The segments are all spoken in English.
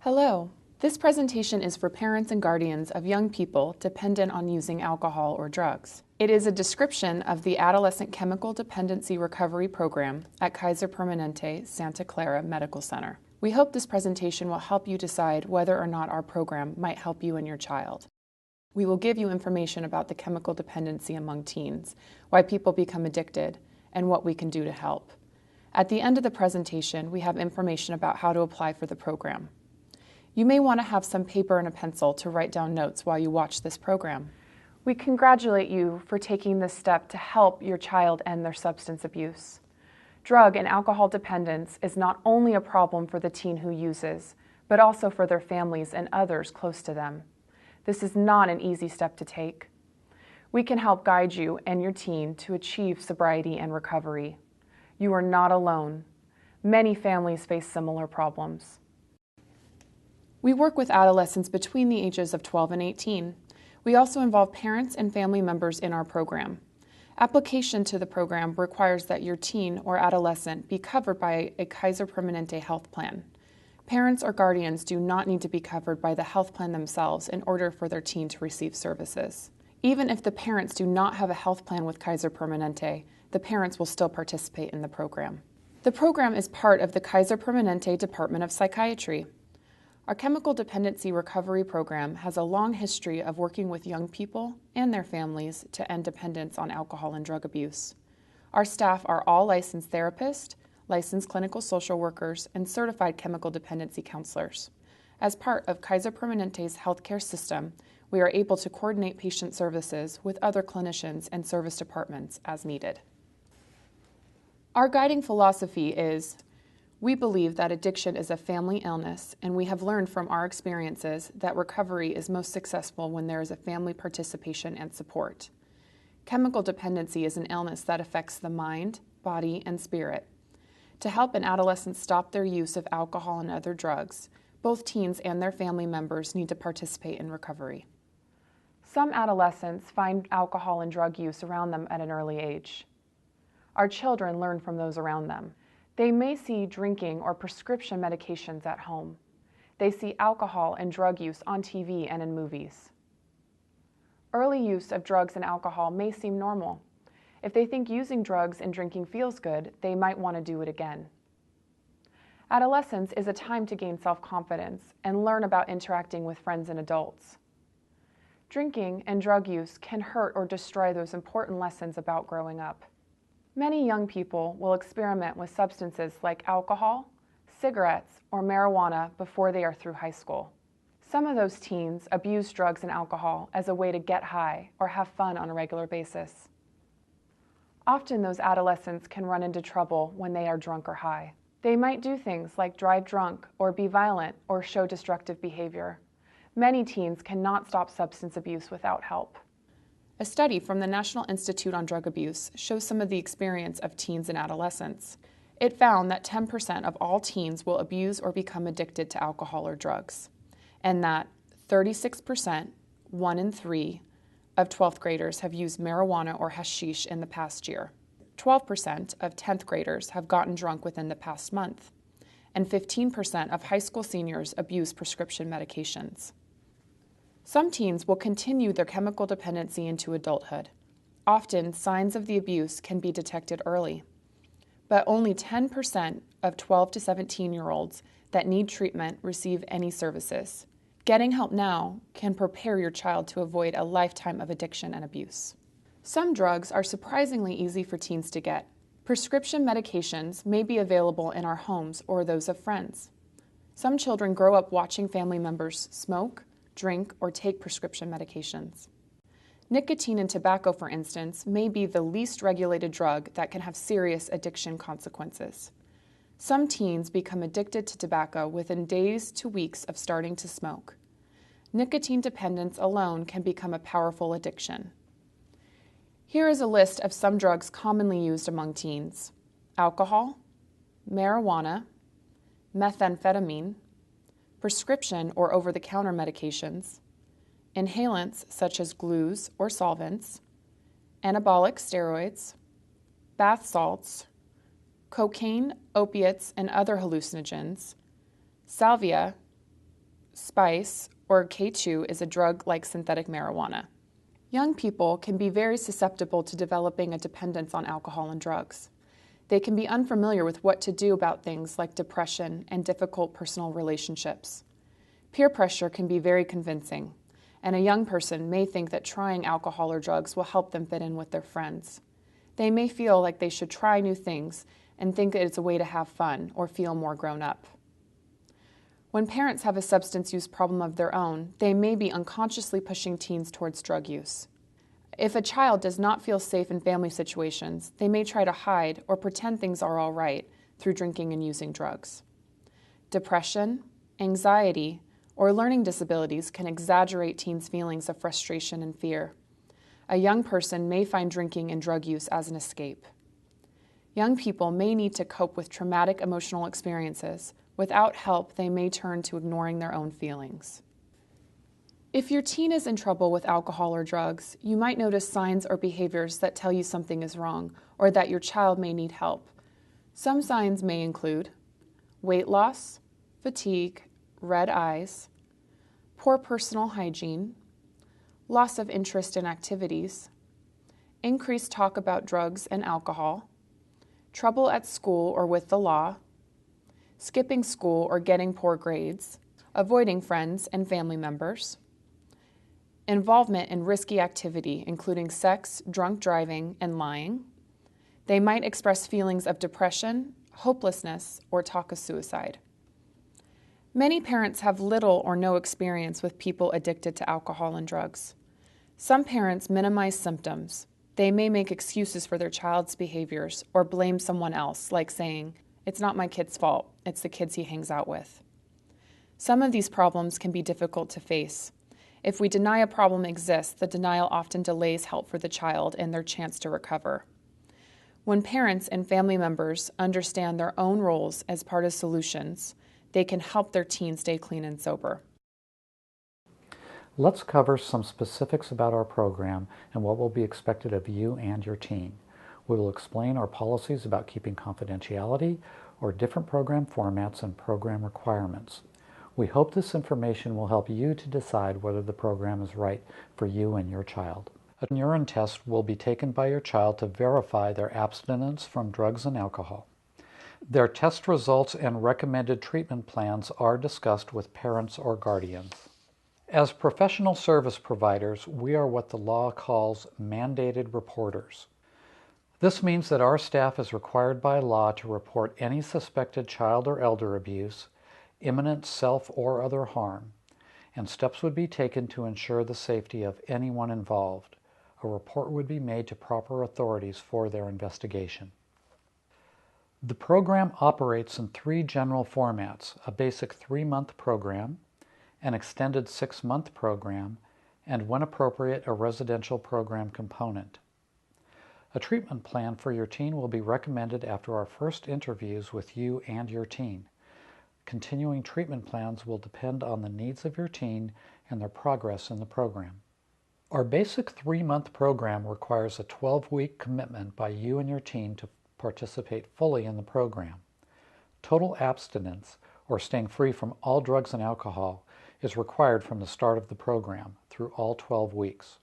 Hello. This presentation is for parents and guardians of young people dependent on using alcohol or drugs. It is a description of the Adolescent Chemical Dependency Recovery Program at Kaiser Permanente Santa Clara Medical Center. We hope this presentation will help you decide whether or not our program might help you and your child. We will give you information about the chemical dependency among teens, why people become addicted, and what we can do to help. At the end of the presentation, we have information about how to apply for the program. You may want to have some paper and a pencil to write down notes while you watch this program. We congratulate you for taking this step to help your child end their substance abuse. Drug and alcohol dependence is not only a problem for the teen who uses, but also for their families and others close to them. This is not an easy step to take. We can help guide you and your teen to achieve sobriety and recovery. You are not alone. Many families face similar problems. We work with adolescents between the ages of 12 and 18. We also involve parents and family members in our program. Application to the program requires that your teen or adolescent be covered by a Kaiser Permanente health plan. Parents or guardians do not need to be covered by the health plan themselves in order for their teen to receive services. Even if the parents do not have a health plan with Kaiser Permanente, the parents will still participate in the program. The program is part of the Kaiser Permanente Department of Psychiatry. Our chemical dependency recovery program has a long history of working with young people and their families to end dependence on alcohol and drug abuse. Our staff are all licensed therapists, licensed clinical social workers, and certified chemical dependency counselors. As part of Kaiser Permanente's healthcare system, we are able to coordinate patient services with other clinicians and service departments as needed. Our guiding philosophy is: we believe that addiction is a family illness, and we have learned from our experiences that recovery is most successful when there is a family participation and support. Chemical dependency is an illness that affects the mind, body, and spirit. To help an adolescent stop their use of alcohol and other drugs, both teens and their family members need to participate in recovery. Some adolescents find alcohol and drug use around them at an early age. Our children learn from those around them. They may see drinking or prescription medications at home. They see alcohol and drug use on TV and in movies. Early use of drugs and alcohol may seem normal. If they think using drugs and drinking feels good, they might want to do it again. Adolescence is a time to gain self-confidence and learn about interacting with friends and adults. Drinking and drug use can hurt or destroy those important lessons about growing up. Many young people will experiment with substances like alcohol, cigarettes, or marijuana before they are through high school. Some of those teens abuse drugs and alcohol as a way to get high or have fun on a regular basis. Often those adolescents can run into trouble when they are drunk or high. They might do things like drive drunk or be violent or show destructive behavior. Many teens cannot stop substance abuse without help. A study from the National Institute on Drug Abuse shows some of the experience of teens and adolescents. It found that 10% of all teens will abuse or become addicted to alcohol or drugs, and that 36%, 1 in 3, of 12th graders have used marijuana or hashish in the past year. 12% of 10th graders have gotten drunk within the past month, and 15% of high school seniors abuse prescription medications. Some teens will continue their chemical dependency into adulthood. Often, signs of the abuse can be detected early, but only 10% of 12 to 17-year-olds that need treatment receive any services. Getting help now can prepare your child to avoid a lifetime of addiction and abuse. Some drugs are surprisingly easy for teens to get. Prescription medications may be available in our homes or those of friends. Some children grow up watching family members smoke, drink, or take prescription medications. Nicotine and tobacco, for instance, may be the least regulated drug that can have serious addiction consequences. Some teens become addicted to tobacco within days to weeks of starting to smoke. Nicotine dependence alone can become a powerful addiction. Here is a list of some drugs commonly used among teens: alcohol, marijuana, methamphetamine, prescription or over-the-counter medications, inhalants such as glues or solvents, anabolic steroids, bath salts, cocaine, opiates, and other hallucinogens, salvia, spice, or K2 is a drug like synthetic marijuana. Young people can be very susceptible to developing a dependence on alcohol and drugs. They can be unfamiliar with what to do about things like depression and difficult personal relationships. Peer pressure can be very convincing, and a young person may think that trying alcohol or drugs will help them fit in with their friends. They may feel like they should try new things and think that it's a way to have fun or feel more grown up. When parents have a substance use problem of their own, they may be unconsciously pushing teens towards drug use. If a child does not feel safe in family situations, they may try to hide or pretend things are all right through drinking and using drugs. Depression, anxiety, or learning disabilities can exaggerate teens' feelings of frustration and fear. A young person may find drinking and drug use as an escape. Young people may need to cope with traumatic emotional experiences. Without help, they may turn to ignoring their own feelings. If your teen is in trouble with alcohol or drugs, you might notice signs or behaviors that tell you something is wrong or that your child may need help. Some signs may include weight loss, fatigue, red eyes, poor personal hygiene, loss of interest in activities, increased talk about drugs and alcohol, trouble at school or with the law, skipping school or getting poor grades, avoiding friends and family members, involvement in risky activity, including sex, drunk driving, and lying. They might express feelings of depression, hopelessness, or talk of suicide. Many parents have little or no experience with people addicted to alcohol and drugs. Some parents minimize symptoms. They may make excuses for their child's behaviors or blame someone else, like saying, "It's not my kid's fault, it's the kids he hangs out with." Some of these problems can be difficult to face. If we deny a problem exists, the denial often delays help for the child and their chance to recover. When parents and family members understand their own roles as part of solutions, they can help their teen stay clean and sober. Let's cover some specifics about our program and what will be expected of you and your teen. We will explain our policies about keeping confidentiality or different program formats and program requirements. We hope this information will help you to decide whether the program is right for you and your child. A urine test will be taken by your child to verify their abstinence from drugs and alcohol. Their test results and recommended treatment plans are discussed with parents or guardians. As professional service providers, we are what the law calls mandated reporters. This means that our staff is required by law to report any suspected child or elder abuse, imminent self or other harm, and steps would be taken to ensure the safety of anyone involved. A report would be made to proper authorities for their investigation. The program operates in 3 general formats: a basic 3-month program, an extended 6-month program, and when appropriate, a residential program component. A treatment plan for your teen will be recommended after our first interviews with you and your teen. Continuing treatment plans will depend on the needs of your teen and their progress in the program. Our basic 3-month program requires a 12-week commitment by you and your teen to participate fully in the program. Total abstinence, or staying free from all drugs and alcohol, is required from the start of the program through all 12 weeks.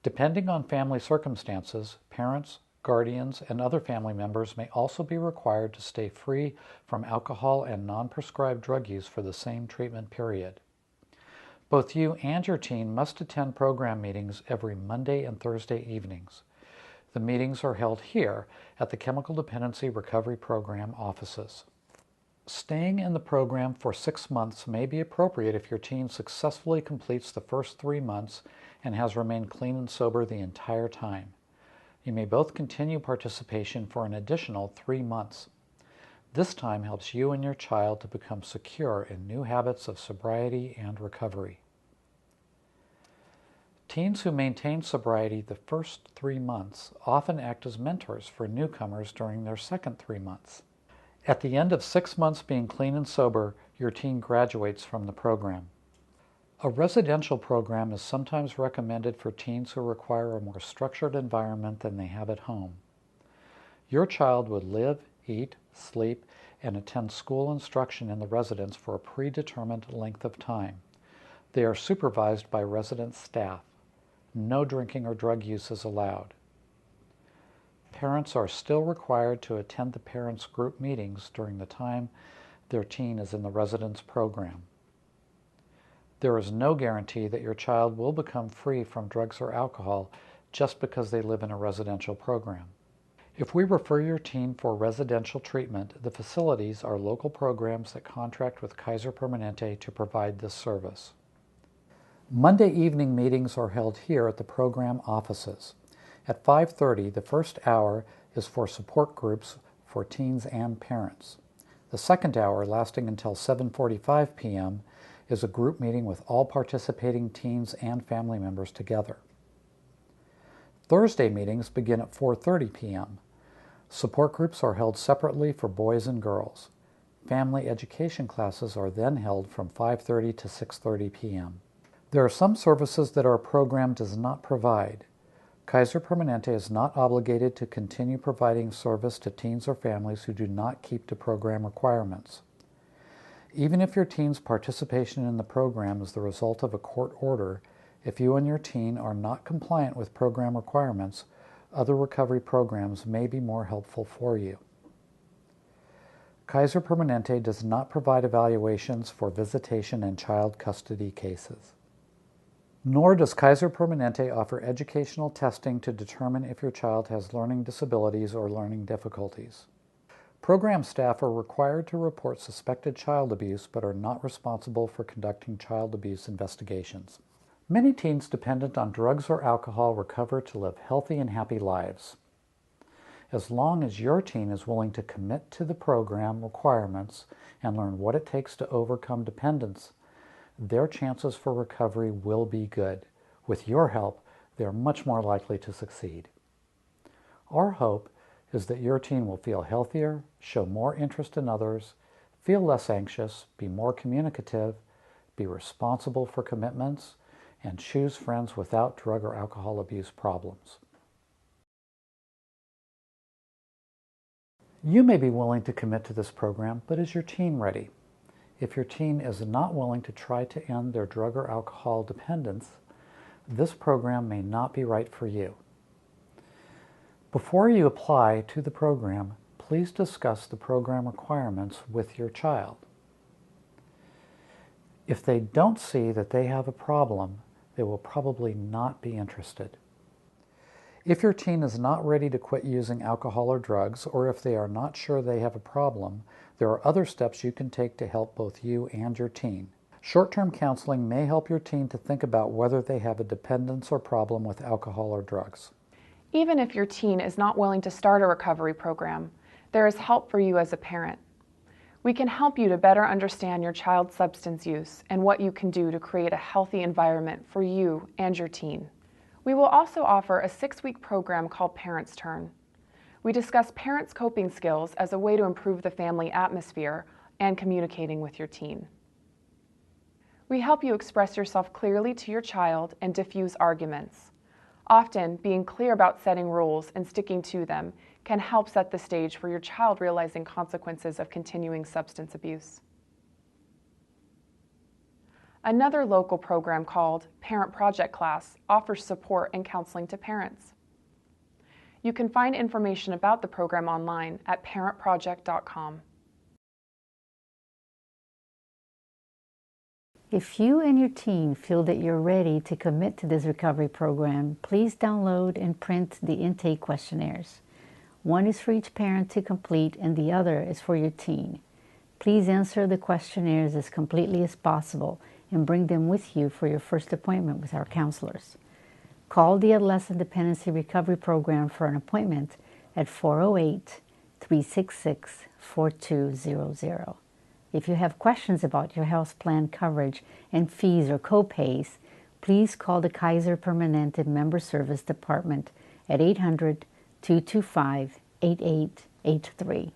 Depending on family circumstances, parents, guardians, and other family members may also be required to stay free from alcohol and non-prescribed drug use for the same treatment period. Both you and your teen must attend program meetings every Monday and Thursday evenings. The meetings are held here at the Chemical Dependency Recovery Program offices. Staying in the program for 6 months may be appropriate if your teen successfully completes the first 3 months and has remained clean and sober the entire time. You may both continue participation for an additional 3 months. This time helps you and your child to become secure in new habits of sobriety and recovery. Teens who maintain sobriety the first 3 months often act as mentors for newcomers during their second 3 months. At the end of 6 months being clean and sober, your teen graduates from the program. A residential program is sometimes recommended for teens who require a more structured environment than they have at home. Your child would live, eat, sleep, and attend school instruction in the residence for a predetermined length of time. They are supervised by resident staff. No drinking or drug use is allowed. Parents are still required to attend the parents' group meetings during the time their teen is in the residence program. There is no guarantee that your child will become free from drugs or alcohol just because they live in a residential program. If we refer your teen for residential treatment, the facilities are local programs that contract with Kaiser Permanente to provide this service. Monday evening meetings are held here at the program offices. At 5:30, the first hour is for support groups for teens and parents. The second hour, lasting until 7:45 p.m., is a group meeting with all participating teens and family members together. Thursday meetings begin at 4:30 p.m. Support groups are held separately for boys and girls. Family education classes are then held from 5:30 to 6:30 p.m. There are some services that our program does not provide. Kaiser Permanente is not obligated to continue providing service to teens or families who do not keep to program requirements. Even if your teen's participation in the program is the result of a court order, if you and your teen are not compliant with program requirements, other recovery programs may be more helpful for you. Kaiser Permanente does not provide evaluations for visitation and child custody cases. Nor does Kaiser Permanente offer educational testing to determine if your child has learning disabilities or learning difficulties. Program staff are required to report suspected child abuse but are not responsible for conducting child abuse investigations. Many teens dependent on drugs or alcohol recover to live healthy and happy lives. As long as your teen is willing to commit to the program requirements and learn what it takes to overcome dependence, their chances for recovery will be good. With your help, they are much more likely to succeed. Our hope is that your teen will feel healthier, show more interest in others, feel less anxious, be more communicative, be responsible for commitments, and choose friends without drug or alcohol abuse problems. You may be willing to commit to this program, but is your teen ready? If your teen is not willing to try to end their drug or alcohol dependence, this program may not be right for you. Before you apply to the program, please discuss the program requirements with your child. If they don't see that they have a problem, they will probably not be interested. If your teen is not ready to quit using alcohol or drugs, or if they are not sure they have a problem, there are other steps you can take to help both you and your teen. Short-term counseling may help your teen to think about whether they have a dependence or problem with alcohol or drugs. Even if your teen is not willing to start a recovery program, there is help for you as a parent. We can help you to better understand your child's substance use and what you can do to create a healthy environment for you and your teen. We will also offer a 6-week program called Parents' Turn. We discuss parents' coping skills as a way to improve the family atmosphere and communicating with your teen. We help you express yourself clearly to your child and diffuse arguments. Often, being clear about setting rules and sticking to them can help set the stage for your child realizing consequences of continuing substance abuse. Another local program called Parent Project Class offers support and counseling to parents. You can find information about the program online at parentproject.com. If you and your teen feel that you're ready to commit to this recovery program, please download and print the intake questionnaires. One is for each parent to complete and the other is for your teen. Please answer the questionnaires as completely as possible and bring them with you for your first appointment with our counselors. Call the Adolescent Dependency Recovery Program for an appointment at 408-366-4200. If you have questions about your health plan coverage and fees or co-pays, please call the Kaiser Permanente Member Service Department at 800-225-8883.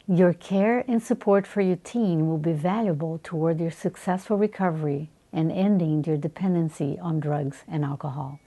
Your care and support for your teen will be valuable toward your successful recovery and ending your dependency on drugs and alcohol.